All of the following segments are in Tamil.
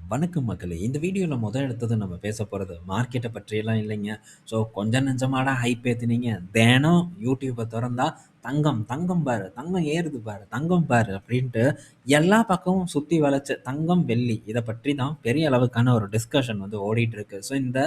வணக்கம் மக்களே! இந்த வீடியோல எடுத்தது நம்ம பேச போறது மார்க்கெட்ட பற்றியெல்லாம் இல்லைங்க. கொஞ்சம் நெஞ்சமாடா ஹைப் ஏத்துனீங்க. தினம் யூடியூப தொறந்தா தங்கம், தங்கம் பாரு, தங்கம் ஏறுது பாரு, தங்கம் பாரு அப்படின்ட்டு எல்லா பக்கமும் சுத்தி வளைச்சு தங்கம், வெள்ளி இத பற்றி தான் பெரிய அளவுக்கான ஒரு டிஸ்கஷன் ஓடிட்டு இருக்கு. இந்த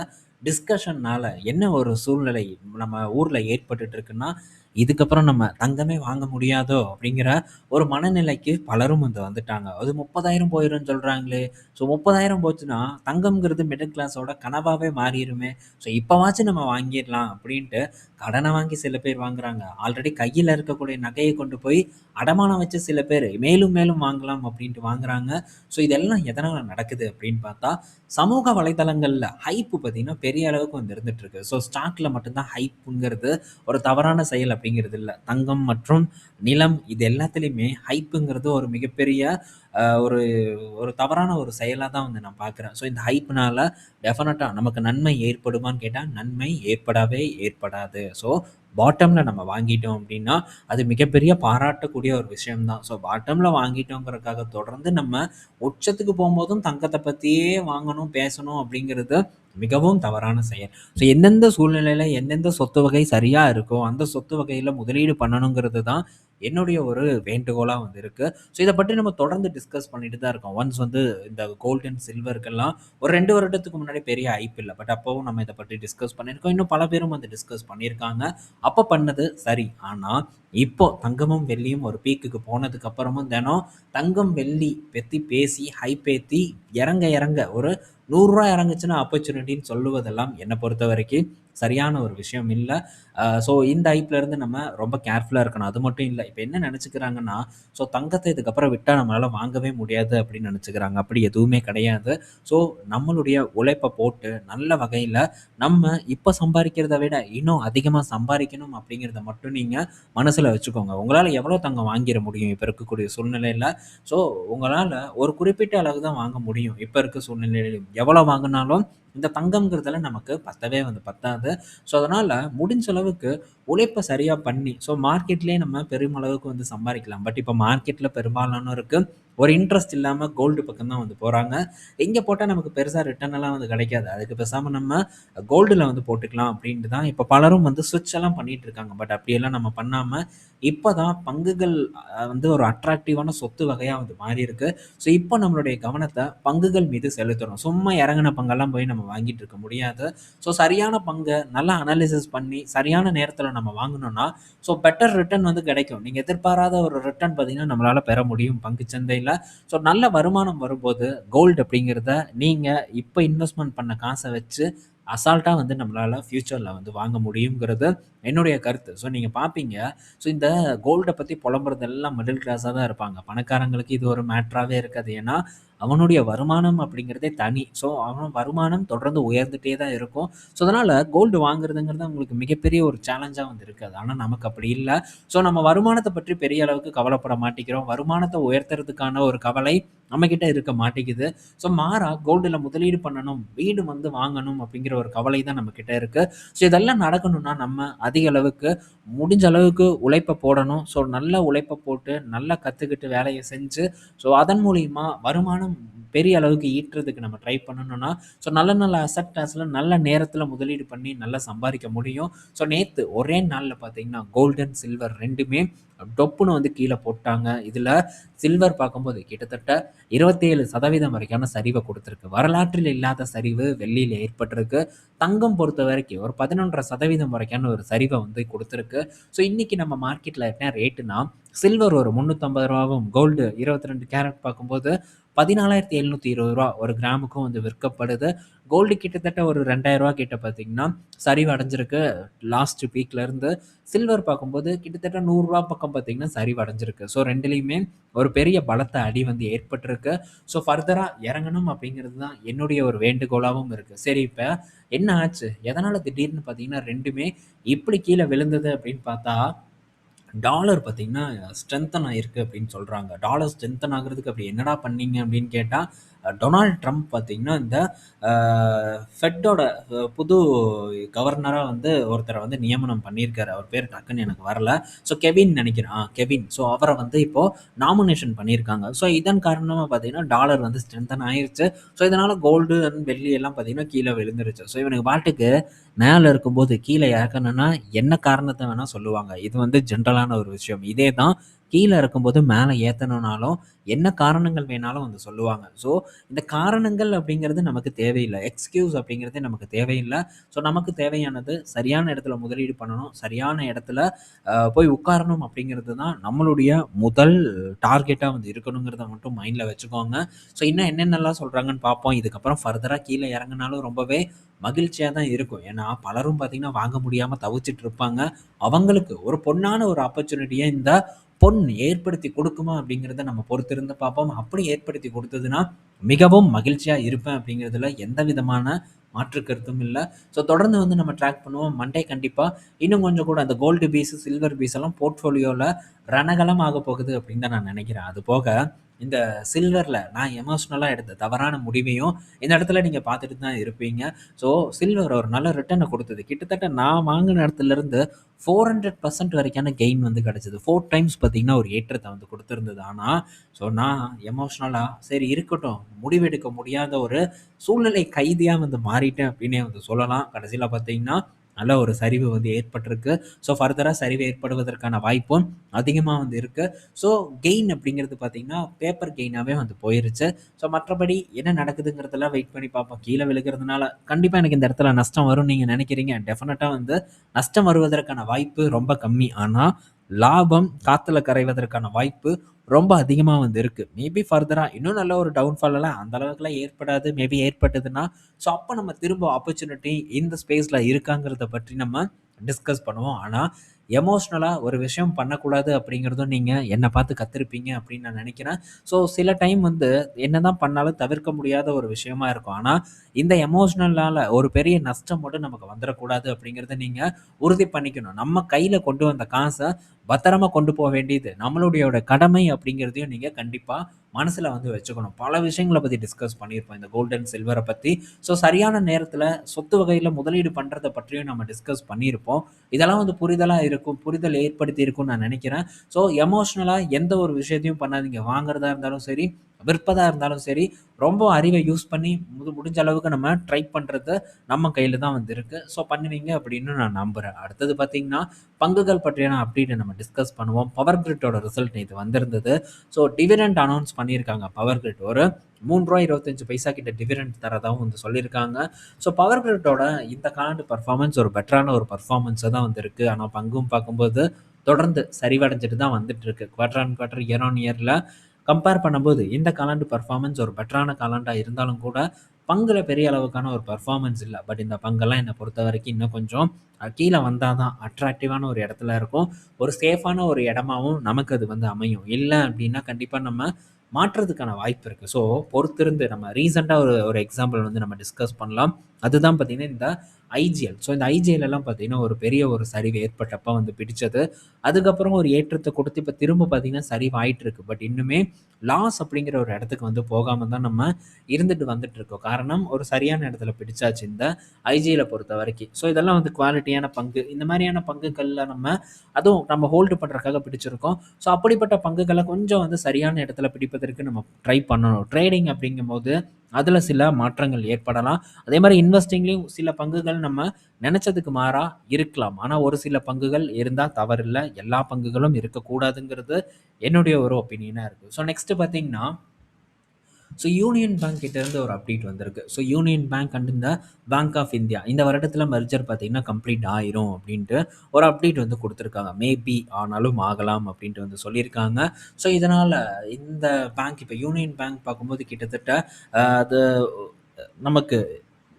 டிஸ்கஷன்னால என்ன ஒரு சூழ்நிலை நம்ம ஊர்ல ஏற்பட்டுட்டு இருக்குன்னா, இதுக்கப்புறம் நம்ம தங்கமே வாங்க முடியாதோ! அப்படிங்கிற ஒரு மனநிலைக்கு பலரும் வந்துட்டாங்க. அது 30,000 போயிரும்ன்னு சொல்றாங்களே! 30,000 போச்சுன்னா, தங்கம்ங்கிறது மிடில் கிளாஸோட கனவாவே மாறிருமே! இப்பவாச்சும் நம்ம வாங்கிர்லாம் அப்டின்ட்டு, கடன வாங்கி சில பேர் வாங்குறாங்க. ஆல்ரெடி கையில இருக்கக்கூடிய நகைய கொண்டு போய் அடமானம் வச்சு சில பேர் மேலும் மேலும் வாங்கலாம் அப்டின்ட்டு வாங்குறாங்க. இதெல்லாம் எதனால நடக்குது அப்டின்னு பார்த்தா, சமூக வலைதளங்கள்ல ஹைப் பார்த்தீங்கன்னா, பெரிய அளவுக்கு இருந்துட்டு இருக்கு. ஸ்டாக்ல மட்டும் தான் ஹைப்ங்கிறது ஒரு தவறான செயல் அப்டிங்கிறது இல்ல. தங்கம் மற்றும் நிலம் இது எல்லாத்துலயுமே ஹைப்ங்கிறது ஒரு மிகப்பெரிய ஒரு ஒரு தவறான ஒரு செயலா தான் நான் பார்க்குறேன். இந்த ஹைப்னால டெஃபினட்டா நமக்கு நன்மை ஏற்படுமான்னு கேட்டா, நன்மை ஏற்படவே ஏற்படாது. பாட்டம்ல நம்ம வாங்கிட்டோம் அப்டின்னா, அது மிகப்பெரிய பாராட்டக்கூடிய ஒரு விஷயம் தான். பாட்டம்ல வாங்கிட்டோங்கிறதுக்காக தொடர்ந்து நம்ம உச்சத்துக்கு போம்போதும் தங்கத்த பத்தியே வாங்கணும், பேசணும் அப்டிங்கிறது மிகவும் தவறான செயல். எந்தெந்த சூழ்நிலையில எந்தெந்த சொத்து வகை சரியா இருக்கோ, அந்த சொத்து வகையில முதலீடு பண்ணணுங்கிறது தான் என்னுடைய ஒரு வேண்டுகோளா இருக்கு. இத பற்றி நம்ம தொடர்ந்து டிஸ்கஸ் பண்ணிட்டு தான் இருக்கோம். ஒன்ஸ் இந்த கோல்ட் அண்ட் சில்வருக்கெல்லாம் ஒரு 2 வருடத்துக்கு முன்னாடி பெரிய ஹைப் இல்ல. பட் அப்பவும் நம்ம இத பற்றி டிஸ்கஸ் பண்ணியிருக்கோம். இன்னும் பல பேரும் டிஸ்கஸ் பண்ணியிருக்காங்க. அப்ப பண்ணது சரி. ஆனா, இப்போ தங்கமும், வெள்ளியும் ஒரு பீக்குக்கு போனதுக்கு அப்புறமும் தினம் தங்கம், வெள்ளி பத்தி பேசி ஹைப் ஏத்தி இறங்க இறங்க ஒரு ரூ. 100 இறங்குச்சுன்னா ஆப்பர்ச்சுனிட்டின்னு சொல்லுவதெல்லாம் என்ன பொறுத்தவரைக்கும் சரியான ஒரு விஷயம் இல்ல. இந்த ஹைப்ல இருந்து நம்ம ரொம்ப கேர்ஃபுல்லா இருக்கணும். அது மட்டும் இல்ல. இப்ப என்ன நெனச்சுக்கிறாங்கன்னா, தங்கத்த இதுக்கப்புறம் விட்டா நம்மளால வாங்கவே முடியாது அப்படின்னு நெனச்சுக்கிறாங்க. அப்படி எதுவுமே கிடையாது. ஸோ நம்மளுடைய உழைப்ப போட்டு நல்ல வகையில நம்ம இப்ப சம்பாரிக்கிறத விட இன்னும் அதிகமா சம்பாரிக்கணும் அப்படிங்கிறத மட்டும் நீங்க மனசுல வச்சுக்கோங்க. உங்களால எவ்வளோ தங்கம் வாங்கிற முடியும் இப்ப இருக்கக்கூடிய சூழ்நிலையில? ஸோ உங்களால ஒரு குறிப்பிட்ட அளவு தான் வாங்க முடியும். இப்ப இருக்க சூழ்நிலையில எவ்வளோ வாங்குனாலும் இந்த தங்கம்ங்கிறதுல நமக்கு பத்தவே பத்தாது. அதனால முடிஞ்ச அளவுக்கு உழைப்ப சரியா பண்ணி, மார்க்கெட்லயே நம்ம பெருமளவுக்கு சம்பாரிக்கலாம். பட் இப்ப மார்க்கெட்ல பெரும்பாலானோருக்கு ஒரு இன்ட்ரெஸ்ட் இல்லாம கோல்டு பக்கம் தான் போறாங்க. இங்க போட்டா நமக்கு பெருசா ரிட்டர்ன் எல்லாம் கிடைக்காது. அதுக்கு பேசாம நம்ம கோல்டுல போட்டுக்கலாம் அப்டின்ட்டு தான் இப்ப பலரும் ஸ்விட்ச் எல்லாம் பண்ணிட்டு இருக்காங்க. பட் அப்படியெல்லாம் நம்ம பண்ணாம, இப்ப தான் பங்குகள் ஒரு அட்ராக்டிவான சொத்து வகையா மாறியிருக்கு. இப்ப நம்மளுடைய கவனத்த பங்குகள் மீது செலுத்தணும். சும்மா இறங்குன பங்கெல்லாம் போய் நம்ம வாங்கிட்டு இருக்க முடியாது. சரியான பங்க நல்லா அனலைசிஸ் பண்ணி, சரியான நேரத்தில நம்ம வாங்குனோம்னா, பெட்டர் ரிட்டர்ன் கிடைக்கும். நீங்க எதிர்பாராத ஒரு ரிட்டர்ன் பார்த்தீங்கன்னா, நம்மளால பெற முடியும் பங்குச் சந்தையில. நல்ல வருமானம் வரும்போது, கோல்ட் அப்படிங்கிறத நீங்க இப்ப இன்வெஸ்ட்மென்ட் பண்ண காச வச்சு அசால்ட்டா நம்மளால ஃபியூச்சர்ல வாங்க முடியுங்கிறது என்னுடைய கருத்து. நீங்க பார்ப்பீங்க, இந்த கோல்ட பத்தி புலம்புறது எல்லாம் மிடில் கிளாஸா தான் இருப்பாங்க. பணக்காரங்களுக்கு இது ஒரு மேட்டராவே இருக்காது. ஏன்னா, அவனுடைய வருமானம் அப்படிங்கிறதே தனி. அவன் வருமானம் தொடர்ந்து உயர்ந்துட்டே தான் இருக்கும். அதனால கோல்டு வாங்குறதுங்கிறது அவங்களுக்கு மிகப்பெரிய ஒரு சேலஞ்சா இருக்காது. ஆனா நமக்கு அப்படி இல்ல. நம்ம வருமானத்த பற்றி பெரிய அளவுக்கு கவலைப்பட மாட்டேங்கிறோம். வருமானத்த உயர்த்துறதுக்கான ஒரு கவலை நம்மகிட்ட இருக்க மாட்டேங்குது. மாறா கோல்டுல முதலீடு பண்ணணும், வீடு வாங்கணும் அப்படிங்கிற ஒரு கவலை தான் நம்மகிட்ட இருக்கு. இதெல்லாம் நடக்கணும்னா நம்ம அதிக அளவுக்கு முடிஞ்ச அளவுக்கு உழைப்ப போடணும். நல்ல உழைப்ப போட்டு, நல்லா கத்துக்கிட்டு வேலைய செஞ்சு, அதன் மூலியமா வருமானம் பெரிய அளவுக்கு ஈட்டுறதுக்கு நம்ம ட்ரை பண்ணணும்னா, நல்ல நல்ல அசெட் கிளாஸ்ல நல்ல நேரத்தில முதலீடு பண்ணி நல்லா சம்பாரிக்க முடியும். நேத்து ஒரே நாள்ல பார்த்தீங்கன்னா, கோல்ட் அண்ட் சில்வர் 2மே டொப்புன்னு கீழ போட்டாங்க. இதுல சில்வர் பார்க்கும்போது கிட்டத்தட்ட 27% வரைக்கான சரிவ குடுத்திருக்கு. வரலாற்றில் இல்லாத சரிவு வெள்ளியில ஏற்பட்டிருக்கு. தங்கம் பொறுத்தவரைக்கும் ஒரு 11.5% வரைக்கான ஒரு சரிவ குடுத்திருக்கு. இன்னைக்கு நம்ம மார்க்கெட்ல என்ன ரேட்டுன்னா, சில்வர் ஒரு ரூ. 350வும், கோல்டு 22 கேரட் பார்க்கும்போது ரூ. 14,720 ஒரு கிராமுக்கும் விற்கப்படுது. கோல்டு கிட்டத்தட்ட ஒரு ரூ. 2,000 கிட்ட பார்த்தீங்கன்னா, சரிவு அடைஞ்சிருக்கு லாஸ்ட் வீக்ல இருந்து. சில்வர் பார்க்கும்போது கிட்டத்தட்ட ரூ. 100 பக்கம் பார்த்தீங்கன்னா, சரிவு அடைஞ்சிருக்கு. 2லயுமே ஒரு பெரிய பலத்த அடி ஏற்பட்டிருக்கு. ஃபர்தரா இறங்கணும் அப்படிங்கிறது தான் என்னுடைய ஒரு வேண்டுகோளாவும் இருக்கு. சரி இப்ப என்ன ஆச்சு? எதனால திடீர்னு பார்த்தீங்கன்னா 2மே இப்படி கீழ விழுந்தது அப்படின்னு பார்த்தா, டாலர் பார்த்தீங்கன்னா, ஸ்ட்ரெங்தன் ஆயிருக்கு அப்படின்னு சொல்றாங்க. டாலர் ஸ்ட்ரெங்தன் ஆகுறதுக்கு அப்படி என்னடா பண்ணீங்க அப்படின்னு கேட்டா, டொனால்ட் ட்ரம்ப் பார்த்தீங்கன்னா, இந்த ஃபெட்டோட புது கவர்னரா வந்து ஒருத்தர வந்து நியமனம் பண்ணியிருக்காரு. அவர் பேர் டக்குன்னு எனக்கு வரல. ஸோ கெவின் நெனைக்கிறேன். கெவின். ஸோ அவர வந்து இப்போ நாமினேஷன் பண்ணியிருக்காங்க. ஸோ இதன் காரணமா பார்த்தீங்கன்னா, டாலர் வந்து ஸ்ட்ரென்தன் ஆயிருச்சு. ஸோ இதனால கோல்டு அண்ட் வெள்ளி எல்லாம் பார்த்தீங்கன்னா, கீழ விழுந்துருச்சு. ஸோ இவனுங்க பாட்டுக்கு மேல இருக்கும்போது கீழ இறக்கணும்னா, என்ன காரணத்த வேணா சொல்லுவாங்க. இது வந்து ஜென்ரலான ஒரு விஷயம். இதே தான் கீழ இருக்கும்போது மேல ஏத்தணும்னாலும், என்ன காரணங்கள் வேணாலும் வந்து சொல்லுவாங்க. ஸோ இந்த காரணங்கள் அப்படிங்கிறது நமக்கு தேவையில்ல. எக்ஸ்கியூஸ் அப்படிங்கிறதே நமக்கு தேவையில்ல. ஸோ நமக்கு தேவையானது சரியான இடத்துல முதலீடு பண்ணணும். சரியான இடத்துல போய் உட்காரணும் அப்படிங்கிறது தான் நம்மளுடைய முதல் டார்கெட்டா வந்து இருக்கணுங்கிறத மட்டும் மைண்ட்ல வச்சுக்கோங்க. ஸோ இன்னும் என்னென்னலாம் சொல்றாங்கன்னு பார்ப்போம். இதுக்கப்புறம் ஃபர்தரா கீழ இறங்குனாலும் ரொம்பவே மகிழ்ச்சியா தான் இருக்கும். ஏன்னா பலரும் பார்த்தீங்கன்னா, வாங்க முடியாம தவிச்சிட்டு இருப்பாங்க. அவங்களுக்கு ஒரு பொன்னான ஒரு ஆப்பர்ச்சுனிட்டிய இந்த பொன் ஏற்படுத்தி கொடுக்குமா அப்படிங்கிறத நம்ம பொறுத்திருந்து பார்ப்போம். அப்படி ஏற்படுத்தி கொடுத்ததுன்னா, மிகவும் மகிழ்ச்சியா இருப்பேன் அப்படிங்கிறதுல எந்த விதமான மாற்று கருத்தும் இல்ல. ஸோ தொடர்ந்து வந்து நம்ம ட்ராக் பண்ணுவோம். மண்டே கண்டிப்பா இன்னும் கொஞ்சம் கூட அந்த கோல்டு பீஸ், சில்வர் பீஸ் எல்லாம் போர்ட்ஃபோலியோல ரணகலம் ஆகப் போகுது அப்படின்னு தான் நான் நினைக்கிறேன். அது போக இந்த சில்வர்ல நான் எமோஷனலா எடுத்த தவறான முடிவையும் இந்த இடத்துல நீங்க பார்த்துட்டு தான் இருப்பீங்க. ஸோ சில்வர் ஒரு நல்ல ரிட்டர்ன குடுத்தது. கிட்டத்தட்ட நான் வாங்குன இடத்துலருந்து 400% வரைக்கான கெயின் வந்து கிடைச்சது. 4 டைம்ஸ் பார்த்தீங்கன்னா, ஒரு ஏற்றத்த வந்து குடுத்திருந்தது. ஆனா, ஸோ நான் எமோஷனலா சரி இருக்கட்டும், முடிவெடுக்க முடியாத ஒரு சூழ்நிலை கைதியா வந்து மாறிட்டேன் அப்டின்னே வந்து சொல்லலாம். கடைசில பார்த்தீங்கன்னா, நல்ல ஒரு சரிவு வந்து ஏற்பட்டிருக்கு. ஸோ ஃபர்தரா சரிவு ஏற்படுவதற்கான வாய்ப்பும் அதிகமா வந்து இருக்கு. ஸோ கெயின் அப்படிங்கிறது பார்த்தீங்கன்னா, பேப்பர் கெயினாவே வந்து போயிருச்சு. ஸோ மற்றபடி என்ன நடக்குதுங்கிறதெல்லாம் வெயிட் பண்ணி பார்ப்போம். கீழ விழுகிறதுனால கண்டிப்பா எனக்கு இந்த இடத்துல நஷ்டம் வரும்னு நீங்க நினைக்கிறீங்க. டெஃபினட்டா வந்து நஷ்டம் வருவதற்கான வாய்ப்பு ரொம்ப கம்மி. ஆனா, லாபம் காத்துல கரைவதற்கான வாய்ப்பு ரொம்ப அதிகமா வந்து இருக்கு. மேபி ஃபர்தரா இன்னும் நல்ல ஒரு டவுன்ஃபால் எல்லாம் அந்த அளவுக்குலாம் ஏற்படாது. மேபி ஏற்பட்டதுன்னா, ஸோ அப்ப நம்ம திரும்ப ஆப்பர்ச்சுனிட்டி இந்த ஸ்பேஸ்ல இருக்காங்கிறத பற்றி நம்ம டிஸ்கஸ் பண்ணுவோம். ஆனா, எமோஷனலா ஒரு விஷயம் பண்ணக்கூடாது அப்படிங்கிறதும் நீங்க என்ன பார்த்து கத்துருப்பீங்க அப்படின்னு நான் நினைக்கிறேன். ஸோ சில டைம் வந்து என்னதான் பண்ணாலும் தவிர்க்க முடியாத ஒரு விஷயமா இருக்கும். ஆனா, இந்த எமோஷனலால ஒரு பெரிய நஷ்டம் மட்டும் நமக்கு வந்துறக்கூடாது அப்படிங்கிறத நீங்க உறுதி பண்ணிக்கணும். நம்ம கையில கொண்டு வந்த காச பத்திரமா கொண்டு போ வேண்டியது நம்மளுடையோட கடமை அப்படிங்கிறதையும் நீங்க கண்டிப்பா மனசுல வந்து வச்சுக்கணும். பல விஷயங்கள பத்தி டிஸ்கஸ் பண்ணியிருப்போம். இந்த கோல்ட் அண்ட் சில்வர பத்தி. ஸோ சரியான நேரத்துல சொத்து வகையில முதலீடு பண்றத பற்றியும் நம்ம டிஸ்கஸ் பண்ணியிருப்போம். இதெல்லாம் வந்து புரிதலா இருக்கும். புரிதல் ஏற்படுத்தி இருக்கும்னு நான் நினைக்கிறேன். ஸோ எமோஷனலா எந்த ஒரு விஷயத்தையும் பண்ணாதீங்க. வாங்குறதா இருந்தாலும் சரி, விற்பதா இருந்தாலும் சரி, ரொம்ப அறிவை யூஸ் பண்ணி முடிஞ்ச அளவுக்கு நம்ம ட்ரை பண்றது நம்ம கையில தான் வந்து இருக்கு. ஸோ பண்ணுவீங்க அப்படின்னு நான் நம்புறேன். அடுத்தது பார்த்தீங்கன்னா, பங்குகள் பற்றியான அப்டேட்ட நம்ம டிஸ்கஸ் பண்ணுவோம். பவர் கிரிட்டோட ரிசல்ட் நேத்து வந்திருந்தது. ஸோ டிவிடெண்ட் அனௌன்ஸ் பண்ணியிருக்காங்க பவர் கிரிட். ஒரு ரூ. 3.25 கிட்ட டிவிடெண்ட் தரதாவும் வந்து சொல்லியிருக்காங்க. ஸோ பவர் கிரிட்டோட இந்த காலாண்டு பெர்ஃபார்மன்ஸ் ஒரு பெட்டரான ஒரு பெர்ஃபார்மன்ஸா தான் வந்து இருக்கு. ஆனா பங்கும் பார்க்கும்போது தொடர்ந்து சரிவடைஞ்சுட்டு தான் வந்துட்டு இருக்கு. Quarter on quarter, year on இயர்ல கம்பேர் பண்ணும்போது இந்த காலாண்டு பெர்ஃபார்மன்ஸ் ஒரு பெட்டரான காலாண்டா இருந்தாலும் கூட, பங்குல பெரிய அளவுக்கான ஒரு பெர்ஃபார்மன்ஸ் இல்ல. பட் இந்த பங்கெல்லாம் என்ன பொறுத்தவரைக்கும் இன்னும் கொஞ்சம் கீழ வந்தா தான் அட்ராக்டிவான ஒரு இடத்துல இருக்கும். ஒரு சேஃபான ஒரு இடமாவும் நமக்கு அது வந்து அமையும். இல்ல அப்டின்னா கண்டிப்பா நம்ம மாற்றதுக்கான வாய்ப்பு இருக்கு. ஸோ பொறுத்திருந்து நம்ம ரீசென்ட்டா ஒரு ஒரு எக்ஸாம்பிள் வந்து நம்ம டிஸ்கஸ் பண்ணலாம். அதுதான் பார்த்தீங்கன்னா, இந்த ஐஜிஎல். ஸோ இந்த ஐஜிஎல் எல்லாம் பார்த்தீங்கன்னா, ஒரு பெரிய ஒரு சரிவு ஏற்பட்டப்ப வந்து பிடிச்சது. அதுக்கப்புறம் ஒரு ஏற்றத்த கொடுத்து இப்ப திரும்ப பார்த்தீங்கன்னா, சரிவு ஆயிட்டு இருக்கு. பட் இன்னுமே லாஸ் அப்படிங்கிற ஒரு இடத்துக்கு வந்து போகாம தான் நம்ம இருந்துட்டு வந்துட்டு இருக்கோம். காரணம் ஒரு சரியான இடத்துல பிடிச்சாச்சு இந்த ஐஜிஎல பொறுத்தவரைக்கும். ஸோ இதெல்லாம் வந்து குவாலிட்டியான பங்கு. இந்த மாரியான பங்குகள்ல அதுவும் நம்ம ஹோல்டு பண்றதுக்காக பிடிச்சிருக்கோம். ஸோ அப்படிப்பட்ட பங்குகள கொஞ்சம் வந்து சரியான இடத்துல பிடிப்பதற்கு நம்ம ட்ரை பண்ணணும். ட்ரேடிங் அப்படிங்கும்போது அதுல சில மாற்றங்கள் ஏற்படலாம். அதே மாரி இன்வெஸ்டிங்லயும் சில பங்குகள் நம்ம நெனச்சதுக்கு மாறா இருக்கலாம். ஆனா ஒரு சில பங்குகள் இருந்தா தவறில்ல. எல்லா பங்குகளும் இருக்கக்கூடாதுங்கிறது என்னுடைய ஒரு ஒப்பீனியனா இருக்கு. ஸோ நெக்ஸ்ட் பார்த்தீங்கன்னா, ஸோ யூனியன் பேங்க் கிட்ட இருந்து ஒரு அப்டேட் வந்திருக்கு. ஸோ யூனியன் பேங்க் அண்ட் இந்த பேங்க் ஆஃப் இந்தியா இந்த வருடத்துல மெர்ஜர் பார்த்தீங்கன்னா கம்ப்ளீட் ஆயிரும் அப்படின்ட்டு ஒரு அப்டேட் வந்து குடுத்துருக்காங்க. மேபி ஆனாலும் ஆகலாம் அப்படின்ட்டு வந்து சொல்லியிருக்காங்க. ஸோ இதனால இந்த பேங்க் இப்ப யூனியன் பேங்க் பார்க்கும்போது கிட்டத்தட்ட அது நமக்கு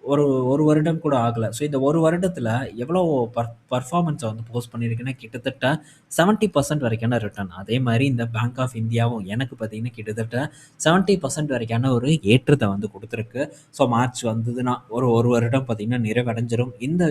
ஒரு 1 வருடம் கூட ஆகல. ஸோ இந்த 1 வருடத்துல எவ்வளோ பெர்ஃபார்மன்ஸ வந்து போஸ்ட் பண்ணியிருக்குன்னா, கிட்டத்தட்ட 70% வரைக்கான ரிட்டர்ன். அதே மாரி இந்த பேங்க் ஆஃப் இந்தியாவும் எனக்கு பார்த்தீங்கன்னா, கிட்டத்தட்ட 70% வரைக்கான ஒரு ஏற்றத்த வந்து குடுத்துருக்கு. ஸோ மார்ச் வந்ததுன்னா, ஒரு 1 வருடம் பார்த்தீங்கன்னா நிறைவடைஞ்சிரும். இந்த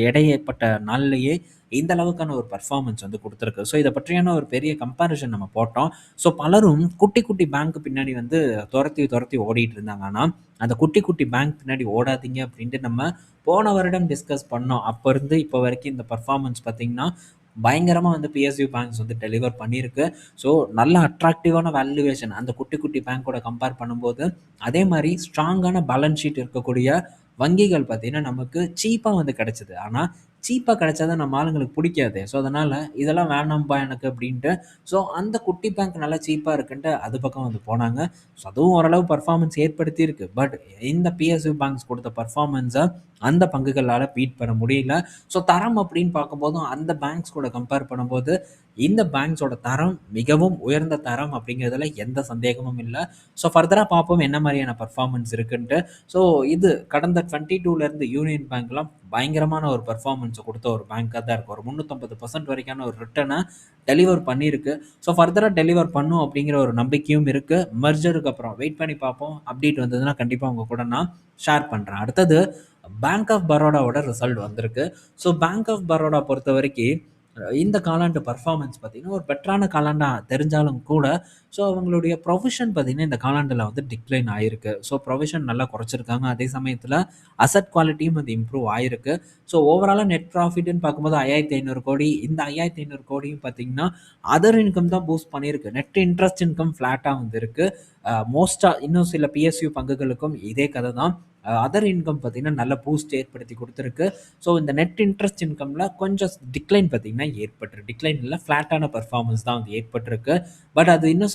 இடைப்பட்ட நாள்லயே இந்த அளவுக்கான ஒரு பெர்ஃபார்மன்ஸ் வந்து குடுத்துருக்கு. ஸோ இத பற்றியான ஒரு பெரிய கம்பேரிசன் நம்ம போட்டோம். ஸோ பலரும் குட்டி, குட்டி பேங்க் பின்னாடி வந்து தொரத்தி, தொரத்தி ஓடிட்டு இருந்தாங்க. ஆனா, அந்த குட்டி, குட்டி பேங்க் பின்னாடி ஓடாதீங்க அப்டின்ட்டு நம்ம போன வருடம் டிஸ்கஸ் பண்ணோம். அப்ப இருந்து இப்ப வரைக்கும் இந்த பெர்ஃபார்மன்ஸ் பார்த்தீங்கன்னா, பயங்கரமா வந்து பிஎஸ்யூ பேங்க்ஸ் வந்து டெலிவர் பண்ணியிருக்கு. ஸோ நல்ல அட்ராக்டிவான வேல்யூவேஷன் அந்த குட்டி, குட்டி பேங்க்கோட கம்பேர் பண்ணும்போது, அதே மாரி ஸ்ட்ராங்கான பேலன்ஸ் ஷீட் இருக்கக்கூடிய வங்கிகள் பார்த்தீங்கன்னா, நமக்கு சீப்பா வந்து கிடைச்சது. ஆனா, சீப்பா கிடைச்சா தான் நம்ம ஆளுங்களுக்கு புடிக்காதே. ஸோ, அதனால இதெல்லாம் வேணாம்பா எனக்கு அப்டின்ட்டு, ஸோ அந்த குட்டி பேங்க் நல்லா சீப்பா இருக்குன்ட்டு அது பக்கம் வந்து போனாங்க. ஸோ, அதுவும் ஓரளவு பெர்ஃபார்மன்ஸ் ஏற்படுத்தியிருக்கு. பட் இந்த பிஎஸ்யூ பேங்க்ஸ் கொடுத்த பெர்ஃபார்மன்ஸ அந்த பங்குகளால பீட் பண்ண முடியல. ஸோ, தரம் அப்படின்னு பார்க்கும்போதும் அந்த பேங்க்ஸ் கூட கம்பேர் பண்ணும்போது, இந்த பேங்க்ஸோட தரம் மிகவும் உயர்ந்த தரம் அப்படிங்கிறதுல எந்த சந்தேகமும் இல்ல. ஸோ, ஃபர்தரா பார்ப்போம் என்ன மாரியான பெர்ஃபார்மன்ஸ் இருக்குன்ட்டு. ஸோ, இது கடந்த 22லருந்து யூனியன் பேங்க்லாம் பயங்கரமான ஒரு பெர்ஃபார்மன்ஸ குடுத்த ஒரு பேங்க்கா தான் இருக்கு. ஒரு 350% வரைக்கான ஒரு ரிட்டர்ன டெலிவர் பண்ணியிருக்கு. ஸோ, ஃபர்தரா டெலிவர் பண்ணும் அப்படிங்கிற ஒரு நம்பிக்கையும் இருக்கு. மெர்ஜருக்கு அப்புறம் வெயிட் பண்ணி பார்ப்போம். அப்டேட் வந்ததுன்னா கண்டிப்பா உங்க கூட நான் ஷேர் பண்றேன். அடுத்தது பேங்க் ஆஃப் பரோடாவோட ரிசல்ட் வந்திருக்கு. ஸோ பேங்க் ஆஃப் பரோடா பொறுத்தவரைக்கி, இந்த காலாண்டு பெர்ஃபார்மன்ஸ் பார்த்தீங்கன்னா, ஒரு பெட்டரான காலாண்டா தெரிஞ்சாலும் கூட, ஸோ அவங்களுடைய ப்ரொவிஷன் பார்த்தீங்கன்னா, இந்த காலாண்டுல வந்து டிக்ளைன் ஆயிருக்கு. ஸோ ப்ரொவிஷன் நல்லா குறைச்சிருக்காங்க. அதே சமயத்தில அசெட் குவாலிட்டியும் வந்து இம்ப்ரூவ் ஆயிருக்கு. ஸோ ஓவராலா நெட் ப்ராஃபிட்ன்னு பார்க்கும்போது 5,500 கோடி. இந்த 5,500 கோடியும் பார்த்தீங்கன்னா, அதர் இன்கம் தான் பூஸ்ட் பண்ணியிருக்கு. நெட் இன்ட்ரெஸ்ட் இன்கம் ஃப்ளாட்டா வந்து இருக்கு. மோஸ்ட்டா இன்னும் சில பிஎஸ்யூ பங்குகளுக்கும் இதே கதை தான். அதர் இன்கம் பார்த்தீங்கன்னா, நல்ல பூஸ்ட் ஏற்படுத்தி குடுத்துருக்கு. ஸோ இந்த நெட் இன்ட்ரெஸ்ட் இன்கம்ல கொஞ்சம் டிக்ளைன் பார்த்தீங்கன்னா ஏற்பட்டிருக்கு. டிக்ளைன் இல்ல, ஃப்ளாட்டான பெர்ஃபார்மன்ஸ் தான் வந்து ஏற்பட்டிருக்கு. பட் அது இன்னும்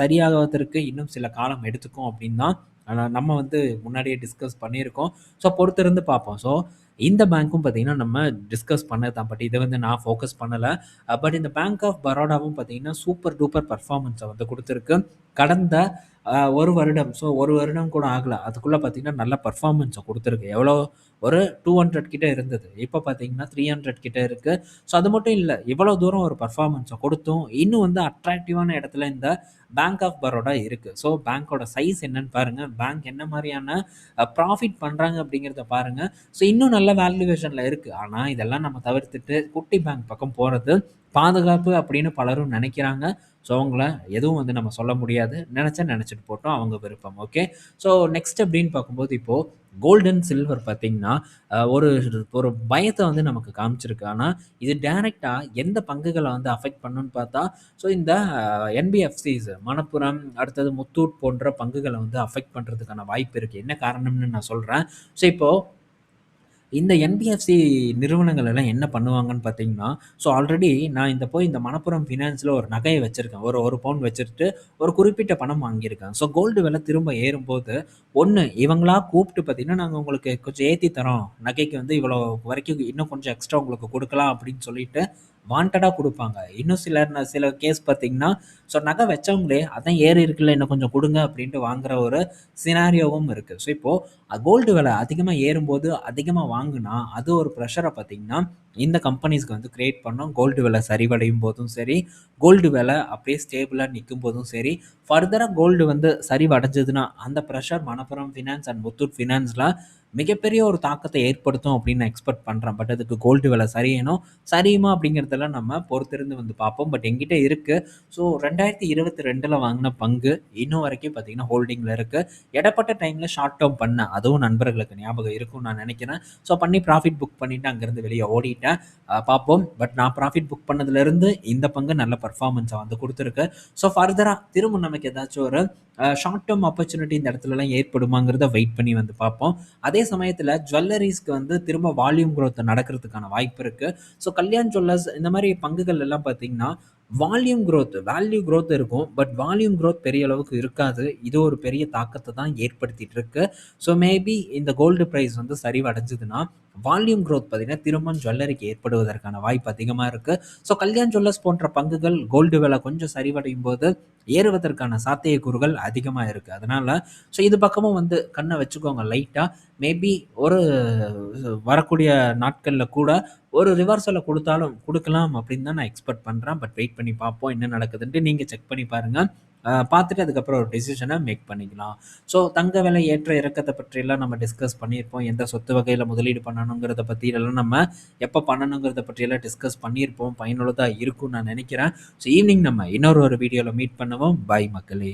சரியாவதற்கு இன்னும் சில காலம் எடுத்துக்கும் அப்படின்னு தான் நம்ம வந்து முன்னாடியே டிஸ்கஸ் பண்ணியிருக்கோம். ஸோ பொறுத்திருந்து பார்ப்போம். ஸோ இந்த பேங்க்கும் பார்த்தீங்கன்னா, நம்ம டிஸ்கஸ் பண்ணது தான். பட் இத வந்து நான் ஃபோக்கஸ் பண்ணல. பட் இந்த பேங்க் ஆஃப் பரோடாவும் பார்த்தீங்கன்னா, சூப்பர் டூப்பர் பெர்ஃபார்மன்ஸ வந்து குடுத்துருக்கு. கடந்த 1 வருடம். ஸோ 1 வருடம் கூட ஆகல. அதுக்குள்ள பார்த்தீங்கன்னா, நல்ல பெர்ஃபார்மன்ஸ குடுத்துருக்கு. எவ்வளோ ஒரு 200 கிட்ட இருந்தது. இப்ப பார்த்தீங்கன்னா, 300 கிட்ட இருக்கு. ஸோ அது மட்டும் இல்ல. இவ்வளோ தூரம் ஒரு பெர்ஃபார்மன்ஸ குடுத்தும், இன்னும் வந்து அட்ராக்டிவான இடத்துல இந்த பேங்க் ஆஃப் பரோடா இருக்கு. ஸோ பேங்கோட சைஸ் என்னன்னு பாருங்க. பேங்க் என்ன மாரியான ப்ராஃபிட் பண்றாங்க அப்படிங்கிறத பாருங்க. ஸோ இன்னும் நல்ல வேல்யூவேஷன்ல இருக்கு. ஆனா இதெல்லாம் நம்ம தவிர்த்துட்டு குட்டி பேங்க் பக்கம் போறது பாதுகாப்பு அப்படின்னு பலரும் நெனைக்கிறாங்க. ஸோ அவங்கள எதுவும் வந்து நம்ம சொல்ல முடியாது. நெனச்சா நெனச்சுட்டு போட்டும். அவங்க விருப்பம். ஓகே. ஸோ நெக்ஸ்ட் அப்படின்னு பார்க்கும்போது இப்போ கோல்ட் அண்ட் சில்வர் பார்த்தீங்கன்னா, ஒரு ஒரு பயத்த வந்து நமக்கு காமிச்சிருக்கு. ஆனா இது டைரக்ட்டா எந்த பங்குகள வந்து அஃபெக்ட் பண்ணும்னு பார்த்தா, ஸோ இந்த என்பிஎஃப்சிஸ் மணப்புரம், அடுத்தது முத்தூட் போன்ற பங்குகள வந்து அஃபெக்ட் பண்றதுக்கான வாய்ப்பு இருக்கு. என்ன காரணம்னு நான் சொல்றேன். ஸோ இப்போ இந்த என்பிஎஃப்சி நிறுவனங்கள் எல்லாம் என்ன பண்ணுவாங்கன்னு பார்த்தீங்கன்னா, ஸோ ஆல்ரெடி நான் இந்த மணப்புரம் ஃபினான்ஸ்ல ஒரு நகைய வச்சிருக்கேன். ஒரு 1 பவுன் வச்சுட்டு ஒரு குறிப்பிட்ட பணம் வாங்கியிருக்கேன். ஸோ கோல்டு விலை திரும்ப ஏறும்போது, ஒண்ணு இவங்களா கூப்பிட்டு பார்த்தீங்கன்னா, நாங்க உங்களுக்கு கொஞ்சம் ஏத்தி தர்றோம். நகைக்கு வந்து இவ்வளோ வரைக்கும் இன்னும் கொஞ்சம் எக்ஸ்ட்ரா உங்களுக்கு குடுக்கலாம் அப்படின்னு சொல்லிட்டு வாண்டடா குடுப்பாங்க. இன்னும் சில கேஸ் பார்த்தீங்கன்னா, ஸோ நகை வச்சவங்களே அதான் ஏறி இருக்குல்ல இன்னும் கொஞ்சம் குடுங்க அப்படின்ட்டு வாங்குற ஒரு சினாரியோவும் இருக்கு. ஸோ இப்போ கோல்டு விலை அதிகமா ஏறும்போது, அதிகமா வாங்குனா, அது ஒரு பிரஷர பார்த்தீங்கன்னா, இந்த கம்பெனிஸ்க்கு வந்து கிரியேட் பண்ணும். கோல்டு விலை சரிவடையும் போதும் சரி, கோல்டு விலை அப்படியே ஸ்டேபிளா நிக்கும்போதும் சரி, ஃபர்தரா கோல்டு வந்து சரிவடைஞ்சதுன்னா, அந்த pressure Manappuram finance and Muthoot ஃபினான்ஸ்ல மிகப்பெரிய ஒரு தாக்கத்த ஏற்படுத்தும் அப்படின்னு நான் எக்ஸ்பெக்ட் பண்றேன். பட் அதுக்கு கோல்டு விலை சரியணும். சரியுமா அப்படிங்கிறதெல்லாம் நம்ம பொறுத்திருந்து வந்து பார்ப்போம். பட் என்கிட்ட இருக்கு. ஸோ 2022ல வாங்குன பங்கு இன்னும் வரைக்கும் பார்த்தீங்கன்னா, ஹோல்டிங்ல இருக்கு. இடைப்பட்ட டைம்ல ஷார்ட் டெர்ம் பண்ணேன். அதுவும் நண்பர்களுக்கு ஞாபகம் இருக்கும்னு நான் நினைக்கிறேன். ஸோ பண்ணி ப்ராஃபிட் புக் பண்ணிட்டு அங்கேருந்து வெளிய ஓடிட்டேன். பார்ப்போம். பட் நான் ப்ராஃபிட் புக் பண்ணதுலேருந்து இந்த பங்கு நல்ல பெர்ஃபார்மன்ஸ வந்து குடுத்துருக்கு. ஸோ ஃபர்தரா திரும்ப நமக்கு ஏதாச்சும் ஒரு ஷார்ட் டெர்ம் ஆப்பர்ச்சுனிட்டி இந்த இடத்துலலாம் ஏற்படுமாங்கிறத வெயிட் பண்ணி வந்து பார்ப்போம். அதே சமயத்தில ஜுவல்லரீஸ்க்கு வந்து திரும்ப வால்யூம் குரோத் நடக்கிறதுக்கான வாய்ப்பு இருக்கு. ஸோ கல்யாண் ஜுவல்லர்ஸ் இந்த மாரி பங்குகள் எல்லாம் பார்த்தீங்கன்னா, வால்யூம் குரோத், வேல்யூ குரோத் இருக்கும். பட் வால்யூம் குரோத் பெரிய அளவுக்கு இருக்காது. இது ஒரு பெரிய தாக்கத்த தான் ஏற்படுத்திட்டு இருக்கு. ஸோ மேபி இந்த கோல்டு பிரைஸ் வந்து சரிவடைஞ்சதுன்னா, வால்யூம் குரோத் பார்த்தீங்கன்னா, திரும்பவும் ஜுவல்லரிக்கு ஏற்படுவதற்கான வாய்ப்பு அதிகமா இருக்கு. ஸோ கல்யாண் ஜுவல்லர்ஸ் போன்ற பங்குகள் கோல்டு விலை கொஞ்சம் சரிவடையும்போது, ஏறுவதற்கான சாத்தியக்கூறுகள் அதிகமா இருக்கு. அதனால ஸோ இது பக்கமும் வந்து கண்ண வச்சுக்கோங்க லைட்டா. மேபி ஒரு வரக்கூடிய நாட்கள்ல கூட ஒரு ரிவர்சல குடுத்தாலும் குடுக்கலாம் அப்படின்னு தான் நான் எக்ஸ்பெக்ட் பண்றேன். பட் வெயிட் பண்ணி பார்ப்போம் என்ன நடக்குதுன்ட்டு. நீங்க செக் பண்ணி பாருங்க. பார்த்துட்டு அதுக்கப்புறம் ஒரு டெசிஷன மேக் பண்ணிக்கலாம். ஸோ தங்க விலை ஏற்ற இறக்கத்த பற்றியெல்லாம் நம்ம டிஸ்கஸ் பண்ணியிருப்போம். எந்த சொத்து வகையில முதலீடு பண்ணணுங்கிறத பத்தியெல்லாம் நம்ம எப்ப பண்ணணுங்கிறத பற்றியெல்லாம் டிஸ்கஸ் பண்ணியிருப்போம். பயனுள்ளதா இருக்கும்னு நான் நெனைக்கிறேன். ஸோ ஈவினிங் நம்ம இன்னொரு வீடியோல மீட் பண்ணுவோம். பாய் மக்களே!